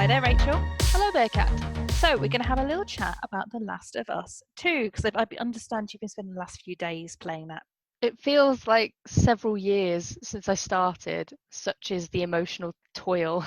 Hi there, Rachel. Hello there, Kat. So we're going to have a little chat about The Last of Us 2, because I understand you've been spending the last few days playing that. It feels like several years since I started, such is the emotional toil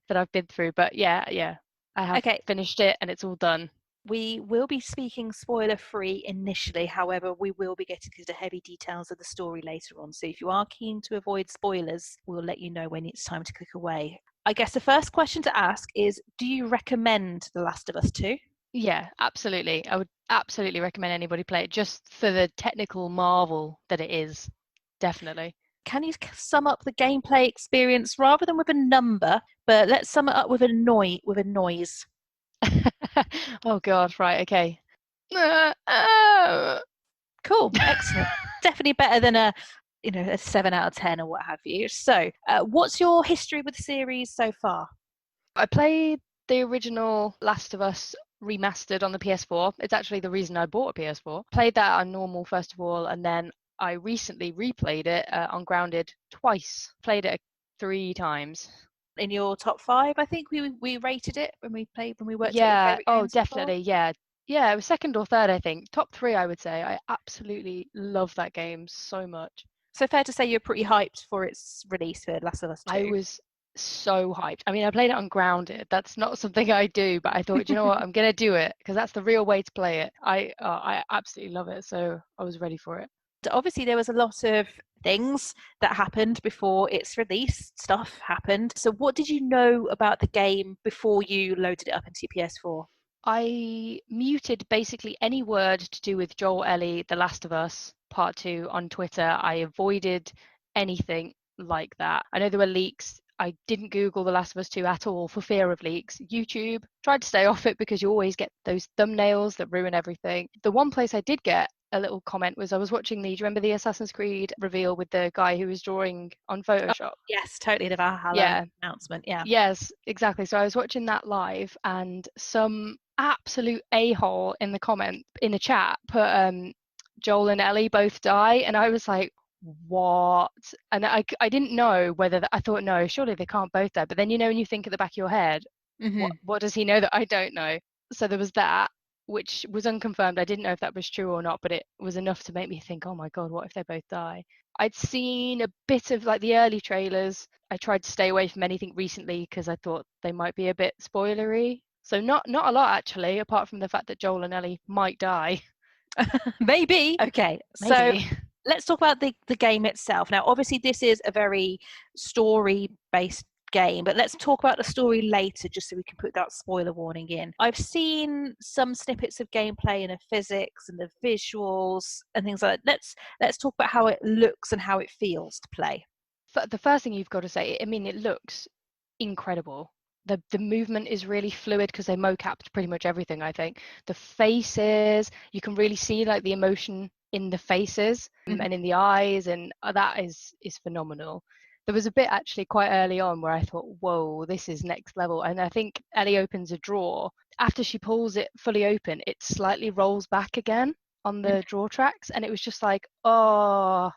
that I've been through. But yeah, I have finished it and it's all done. We will be speaking spoiler-free initially. However, we will be getting into the heavy details of the story later on. So if you are keen to avoid spoilers, we'll let you know when it's time to click away. I guess the first question to ask is, do you recommend The Last of Us 2? Yeah, absolutely. I would absolutely recommend anybody play it just for the technical marvel that it is. Definitely. Can you sum up the gameplay experience rather than with a number, but let's sum it up with a noise? Oh God, right, okay. Cool, excellent. Definitely better than a 7 out of 10 or what have you. So, what's your history with the series so far? I played the original Last of Us remastered on the PS4. It's actually the reason I bought a PS4. Played that on normal first of all, and then I recently replayed it on Grounded twice. Played it 3 times. In your top 5, I think we rated it when we worked out your Yeah, favorite oh games so far. definitely, yeah. Yeah, it was second or third, I think. Top 3, I would say. I absolutely love that game so much. So fair to say you're pretty hyped for its release for Last of Us 2. I was so hyped. I mean, I played it on Grounded. That's not something I do, but I thought, you know what, I'm gonna do it because that's the real way to play it. I absolutely love it, so I was ready for it. Obviously, there was a lot of things that happened before its release. Stuff happened. So, what did you know about the game before you loaded it up into your PS4? I muted basically any word to do with Joel Ellie, The Last of Us Part 2 on Twitter. I avoided anything like that. I know there were leaks. I didn't Google The Last of Us 2 at all for fear of leaks. YouTube, tried to stay off it because you always get those thumbnails that ruin everything. The one place I did get a little comment was I was watching do you remember the Assassin's Creed reveal with the guy who was drawing on Photoshop? Oh, yes, totally, the Valhalla announcement, yeah. Yes, exactly. So I was watching that live and some absolute a-hole in the chat put Joel and Ellie both die, and I was like, what? And I didn't know whether I thought, no, surely they can't both die. But then when you think at the back of your head, what does he know that I don't know? So there was that, which was unconfirmed. I didn't know if that was true or not, but it was enough to make me think, oh my God, what if they both die? I'd seen a bit of like the early trailers. I tried to stay away from anything recently because I thought they might be a bit spoilery. So not a lot actually, apart from the fact that Joel and Ellie might die. Maybe. Okay. Maybe. So let's talk about the game itself. Now, obviously, this is a very story-based game, but let's talk about the story later just so we can put that spoiler warning in. I've seen some snippets of gameplay and the physics and the visuals and things like that. Let's talk about how it looks and how it feels to play. The first thing you've got to say, I mean, it looks incredible. The movement is really fluid because they mocapped pretty much everything, I think. The faces, you can really see like the emotion in the faces and in the eyes, and that is phenomenal. There was a bit actually quite early on where I thought, whoa, this is next level. And I think Ellie opens a drawer. After she pulls it fully open, it slightly rolls back again on the drawer tracks. And it was just like, oh.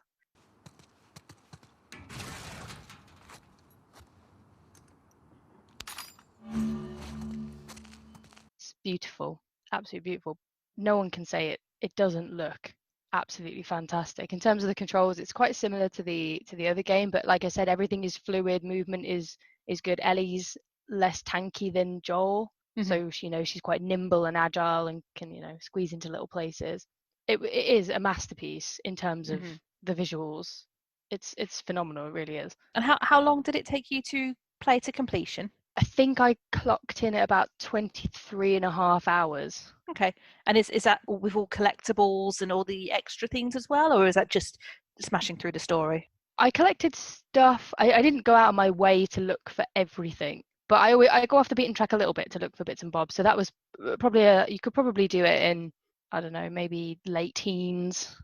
It's beautiful, absolutely beautiful. No one can say it doesn't look absolutely fantastic. In terms of the controls, it's quite similar to the other game, but like I said, everything is fluid, movement is good. Ellie's less tanky than Joel, so she's quite nimble and agile and can squeeze into little places. It is a masterpiece in terms of the visuals. It's phenomenal, it really is. And how long did it take you to play to completion? I think I clocked in at about 23.5 hours. Okay. And is that with all collectibles and all the extra things as well, or is that just smashing through the story? I collected stuff. I didn't go out of my way to look for everything, but I go off the beaten track a little bit to look for bits and bobs. So that was probably you could probably do it in, I don't know, maybe late teens.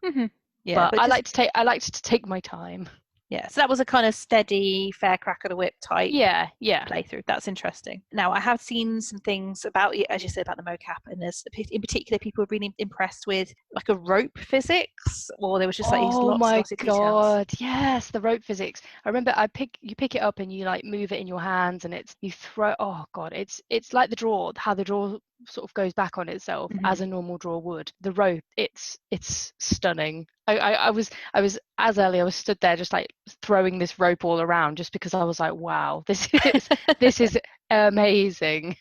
Yeah, but I like to take my time. Yeah, so that was a kind of steady, fair crack of the whip type Yeah, yeah. playthrough. That's interesting. Now, I have seen some things about, as you said, about the mocap, and there's in particular people have been impressed with like a rope physics, or there was just like these Oh lots and my lots of details. God. Yes, the rope physics. I remember you pick it up and you like move it in your hands and you throw, oh God, it's like the draw, how the draw sort of goes back on itself Mm-hmm. as a normal draw would. The rope, it's stunning. I was as early, I was stood there just like throwing this rope all around just because I was like, wow, this is amazing.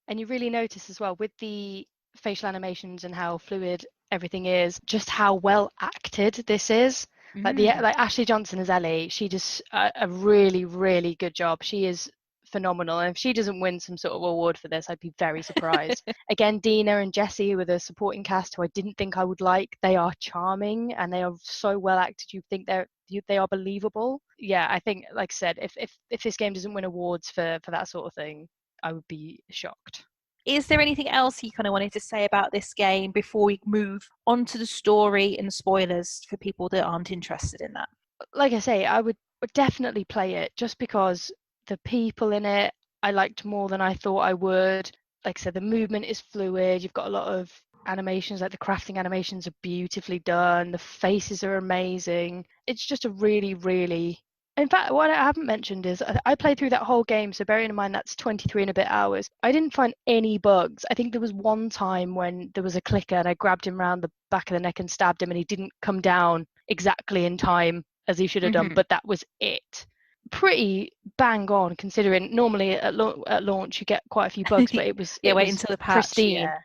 And you really notice as well with the facial animations and how fluid everything is, just how well acted this is. Like Ashley Johnson as Ellie, she does a really, really good job. She is phenomenal. And if she doesn't win some sort of award for this, I'd be very surprised. Again, Dina and Jessie with a supporting cast who I didn't think I would like. They are charming and they are so well acted. You think they are believable. Yeah, I think, like I said, if this game doesn't win awards for that sort of thing, I would be shocked. Is there anything else you kind of wanted to say about this game before we move on to the story and the spoilers for people that aren't interested in that? Like I say, I would definitely play it just because the people in it I liked more than I thought I would. Like I said, the movement is fluid. You've got a lot of animations, like the crafting animations are beautifully done. The faces are amazing. It's just a really, really. In fact, what I haven't mentioned is I played through that whole game, so bearing in mind that's 23 and a bit hours. I didn't find any bugs. I think there was one time when there was a clicker and I grabbed him around the back of the neck and stabbed him and he didn't come down exactly in time as he should have done, but that was it. Pretty bang on considering normally at launch you get quite a few bugs, but Yeah, it wait was until the patch. pristine. Yeah.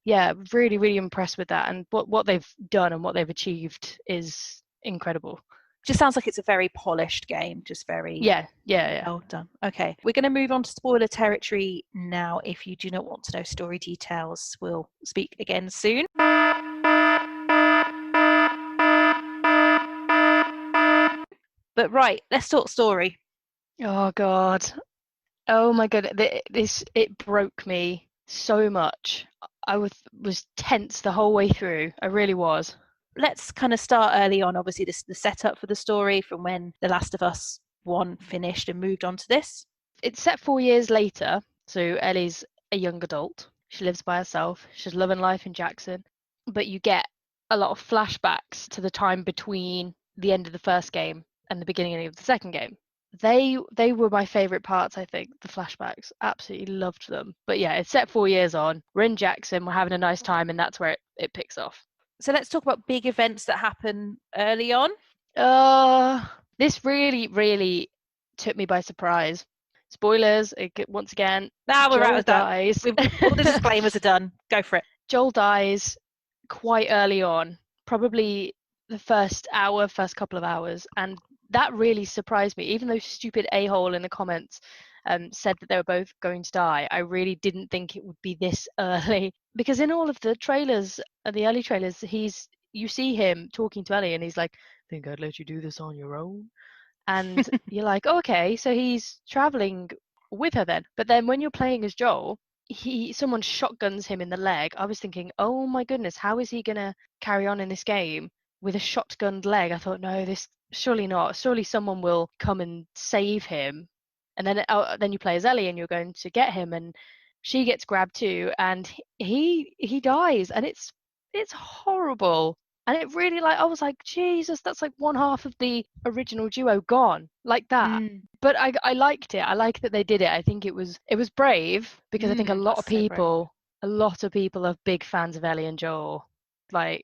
Yeah, really, really impressed with that, and what they've done and what they've achieved is incredible. Just sounds like it's a very polished game, just very Yeah, yeah, yeah. well done. Okay, we're going to move on to spoiler territory now. If you do not want to know story details, we'll speak again soon. But right, let's talk story. Oh God. Oh my God. This it broke me so much. I was tense the whole way through. I really was. Let's kind of start early on. Obviously, the setup for the story from when The Last of Us 1 finished and moved on to this. It's set 4 years later, so Ellie's a young adult. She lives by herself. She's loving life in Jackson. But you get a lot of flashbacks to the time between the end of the first game and the beginning of the second game. They were my favorite parts, I think, the flashbacks. Absolutely loved them. But yeah, it's set 4 years on. We're in Jackson, we're having a nice time, and that's where it picks off. So let's talk about big events that happen early on. This really, really took me by surprise. Spoilers, once again, Now we're out Joel of that. dies. All the disclaimers are done. Go for it. Joel dies quite early on, probably the first hour, first couple of hours, and that really surprised me. Even though stupid a-hole in the comments said that they were both going to die, I really didn't think it would be this early. Because in all of the trailers, the early trailers, you see him talking to Ellie, and he's like, "Think I'd let you do this on your own?" And you're like, oh, okay, so he's traveling with her then. But then when you're playing as Joel, someone shotguns him in the leg. I was thinking, oh my goodness, how is he gonna carry on in this game with a shotgunned leg? I thought, no, this surely not. Surely someone will come and save him. And then you play as Ellie and you're going to get him, and she gets grabbed too, and he dies, and it's horrible. And it really, like, I was like, Jesus, that's like one half of the original duo gone, like that. But I liked it. I like that they did it. I think it was brave because I think That's so brave. a lot of people are big fans of Ellie and Joel, like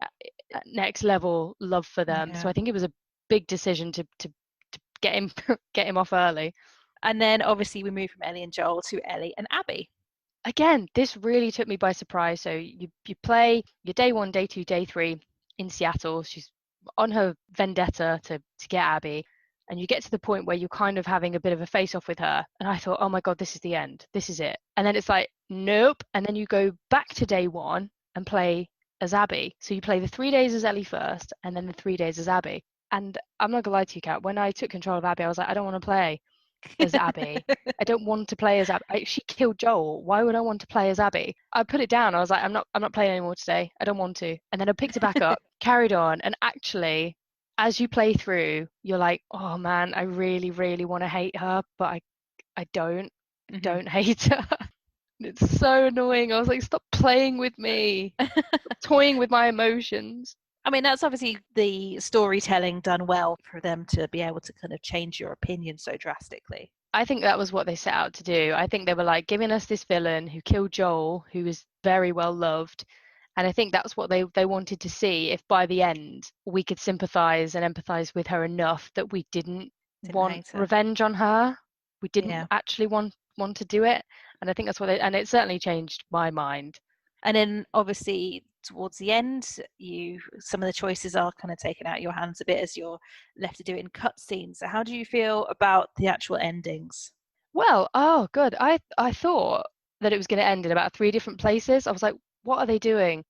next level love for them. Yeah. So I think it was a big decision to get him get him off early. And then obviously we move from Ellie and Joel to Ellie and Abby. Again, this really took me by surprise. So you play your day 1, day 2, day 3 in Seattle. She's on her vendetta to get Abby, and you get to the point where you're kind of having a bit of a face off with her. And I thought, oh my God, this is the end. This is it. And then it's like, nope. And then you go back to day 1 and play as Abby. So you play the 3 days as Ellie first, and then the 3 days as Abby. And I'm not gonna lie to you, Kat, when I took control of Abby, I was like, I don't want to play as Abby. I don't want to play as Abby. She killed Joel. Why would I want to play as Abby? I put it down. I was like, I'm not playing anymore today. I don't want to. And then I picked it back up, carried on, and actually as you play through, you're like, oh man, I really, really want to hate her, but I don't hate her. It's so annoying. I was like, stop playing with me, toying with my emotions. I mean, that's obviously the storytelling done well for them to be able to kind of change your opinion so drastically. I think that was what they set out to do. I think they were like giving us this villain who killed Joel, who was very well loved. And I think that's what they wanted to see, if by the end we could sympathize and empathize with her enough that we didn't Didn't want hate her. revenge on her. We didn't Yeah. actually want to do it. And I think that's what and it certainly changed my mind. And then obviously towards the end, some of the choices are kind of taken out of your hands a bit as you're left to do it in cutscenes. So how do you feel about the actual endings? Well, oh good. I thought that it was going to end in about 3 different places. I was like, what are they doing?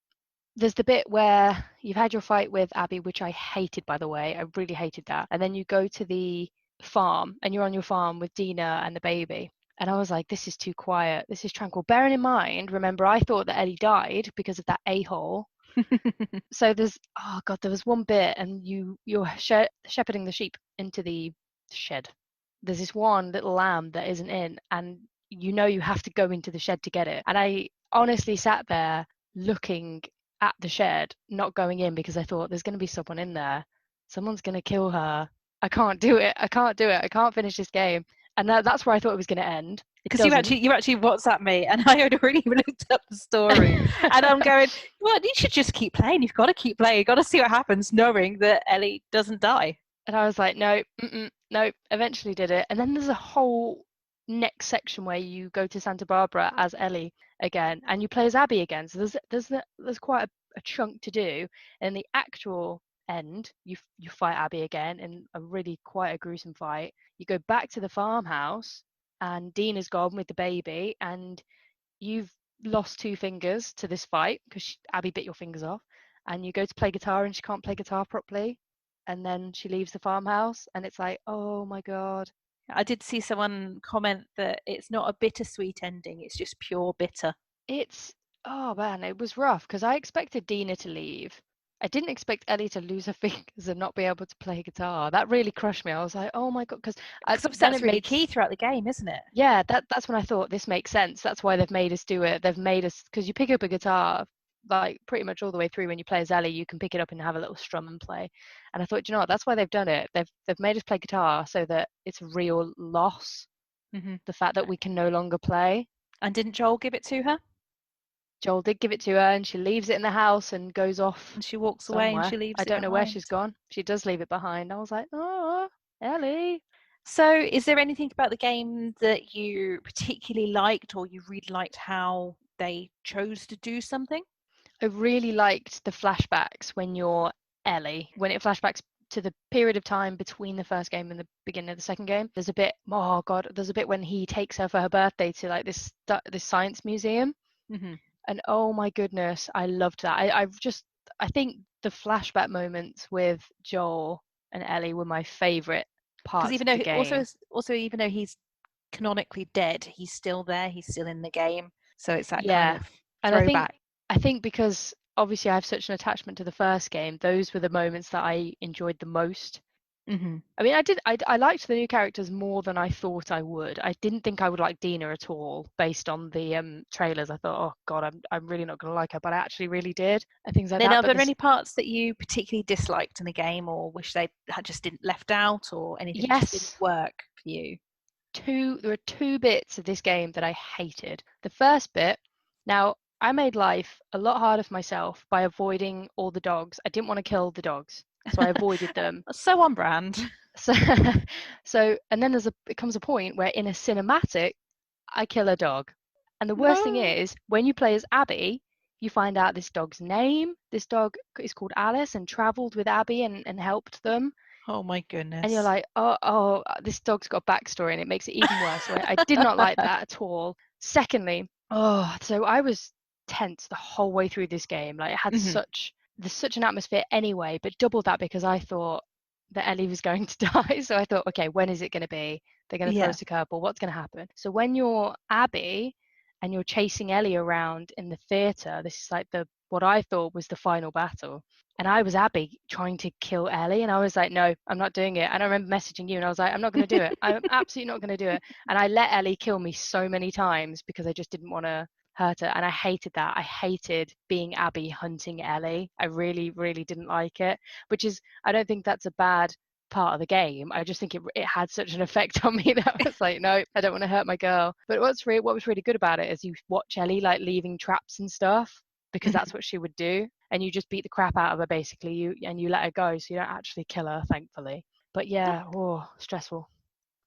There's the bit where you've had your fight with Abby, which I hated, by the way. I really hated that. And then you go to the farm and you're on your farm with Dina and the baby. And I was like, this is too quiet. This is tranquil. Bearing in mind, remember, I thought that Ellie died because of that a-hole. So oh God, there was one bit and you're shepherding the sheep into the shed. There's this one little lamb that isn't in, and you have to go into the shed to get it. And I honestly sat there looking at the shed, not going in, because I thought there's going to be someone in there. Someone's going to kill her. I can't do it. I can't do it. I can't finish this game. And that's where I thought it was going to end. It Because doesn't. you actually WhatsApp me, and I had already looked up the story, and I'm going, well, you should just keep playing. You've got to keep playing. You've got to see what happens, knowing that Ellie doesn't die. And I was like, no, no. Eventually did it. And then there's a whole next section where you go to Santa Barbara as Ellie again, and you play as Abby again. So there's quite a chunk to do. And the actual end, you fight Abby again in a really quite a gruesome fight. You go back to the farmhouse, and Dean is gone with the baby, and you've lost 2 fingers to this fight because Abby bit your fingers off, and you go to play guitar and she can't play guitar properly, and then she leaves the farmhouse, and it's like, oh my God. I did see someone comment that it's not a bittersweet ending, it's just pure bitter. It's, oh man, it was rough because I expected Dina to leave. I didn't expect Ellie to lose her fingers and not be able to play guitar. That really crushed me. I was like, oh my God, because Because then that's it really made key throughout the game, isn't it? yeah, that's when I thought this makes sense. That's why they've made us do it. They've made us, because you pick up a guitar like pretty much all the way through. When you play as Ellie, you can pick it up and have a little strum and play. And I thought, you know what, that's why they've done it. They've made us play guitar so that it's a real loss, the fact that we can no longer play. And didn't Joel give it to her? Joel did give it to her, and she leaves it in the house and goes off And she walks away and somewhere. she leaves I it don't know where behind. she's gone. She does leave it behind. I was like, oh, Ellie. So, is there anything about the game that you particularly liked, or you really liked how they chose to do something? I really liked the flashbacks when you're Ellie, when it flashbacks to the period of time between the first game and the beginning of the second game. There's a bit, oh God, there's a bit when he takes her for her birthday to like this science museum. And oh my goodness, I loved that. I think the flashback moments with Joel and Ellie were my favorite Because parts even of the though game. even though he's canonically dead, he's still there. He's still in the game. So it's that kind Yeah. of And throwback. I think because obviously I have such an attachment to the first game, those were the moments that I enjoyed the most. I mean, I liked the new characters more than I thought I would. I didn't think I would like Dina at all based on the trailers. I thought, oh God, I'm really not gonna like her, but I actually really did, and things like Then that. are But there this, any parts that you particularly disliked in the game, or wish they had just didn't left out, or anything that just didn't yes, work for you? there are 2 bits of this game that I hated. The first bit, now I made life a lot harder for myself by avoiding all the dogs. I didn't want to kill the dogs, so I avoided them. So on brand. So, and then it comes a point where in a cinematic, I kill a dog. And the worst thing No. is, when you play as Abby, you find out this dog's name. This dog is called Alice and traveled with Abby and helped them. Oh my And you're goodness. like, oh, this dog's got a backstory, and it makes it even worse. So I did not like that at all. Secondly, so I was tense the whole way through this game. Like it had there's such an atmosphere anyway, but double that because I thought that Ellie was going to die. So I thought, okay, when is it going to be? They're going to throw Yeah. us a curveball. What's going to happen? So when you're Abby and you're chasing Ellie around in the theater, this is like what I thought was the final battle. And I was Abby trying to kill Ellie, and I was like, no, I'm not doing it. And I remember messaging you, and I was like, I'm not going to do it. I'm absolutely not going to do it. And I let Ellie kill me so many times because I just didn't want to hurt her. And I hated that. I hated being Abby hunting Ellie. I really, really didn't like it, which is, I don't think that's a bad part of the game. I just think it had such an effect on me that I was like, no, I don't want to hurt my girl. But what was really good about it is you watch Ellie like leaving traps and stuff, because that's what she would do, and you just beat the crap out of her basically. You let her go, so you don't actually kill her, thankfully. But yeah, stressful.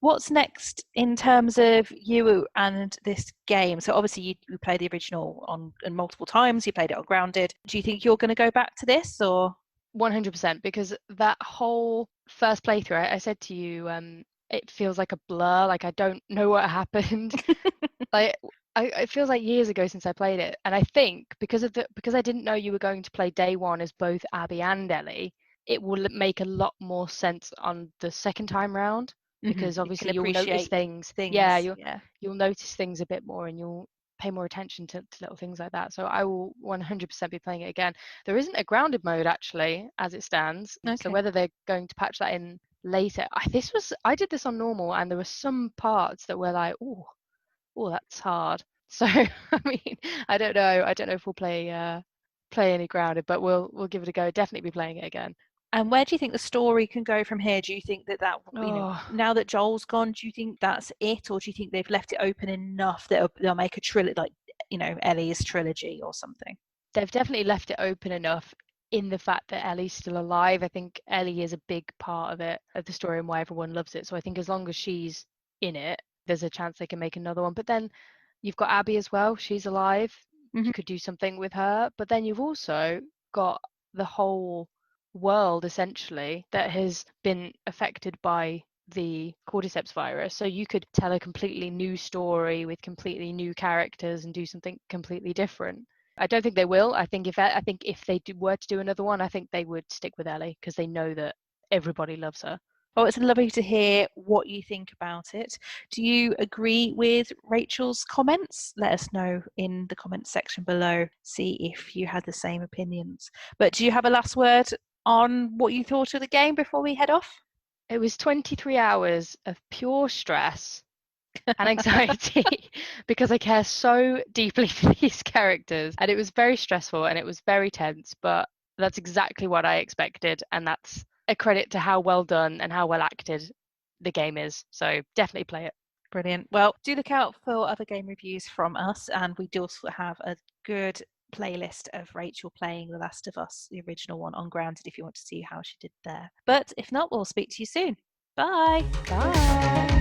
What's next in terms of you and this game? So obviously you played the original on multiple times. You played it on Grounded. Do you think you're going to go back to this, or? 100%, because that whole first playthrough, I said to you, it feels like a blur. Like I don't know what happened. Like it feels like years ago since I played it, and I think because I didn't know you were going to play day one as both Abby and Ellie, it will make a lot more sense on the second time round, because obviously you'll notice things. Yeah, you'll notice things a bit more, and you'll pay more attention to little things like that. So I will 100% be playing it again. There isn't a grounded mode actually as it stands. Okay. So whether they're going to patch that in later. I did this on normal, and there were some parts that were like, oh, that's hard. So I mean, I don't know if we'll play any grounded, but we'll give it a go. Definitely be playing it again. And where do you think the story can go from here? Do you think that now that Joel's gone, do you think that's it, or do you think they've left it open enough that they'll make a trilogy, like Ellie's trilogy or something? They've definitely left it open enough in the fact that Ellie's still alive. I think Ellie is a big part of the story, and why everyone loves it. So I think as long as she's in it, there's a chance they can make another one. But then you've got Abby as well. She's alive. You could do something with her. But then you've also got the whole world essentially that has been affected by the cordyceps virus. So you could tell a completely new story with completely new characters and do something completely different. I don't think they will. I think if they were to do another one, I think they would stick with Ellie, because they know that everybody loves her. Oh, it's lovely to hear what you think about it. Do you agree with Rachel's comments? Let us know in the comments section below. See if you had the same opinions. But do you have a last word on what you thought of the game before we head off? It was 23 hours of pure stress and anxiety because I care so deeply for these characters, and it was very stressful and it was very tense, but that's exactly what I expected, and that's a credit to how well done and how well acted the game is. So definitely play it. Brilliant. Well, do look out for other game reviews from us, and we do also have a good playlist of Rachel playing The Last of Us, the original one, on Grounded, if you want to see how she did there. But if not, we'll speak to you soon. Bye. Bye.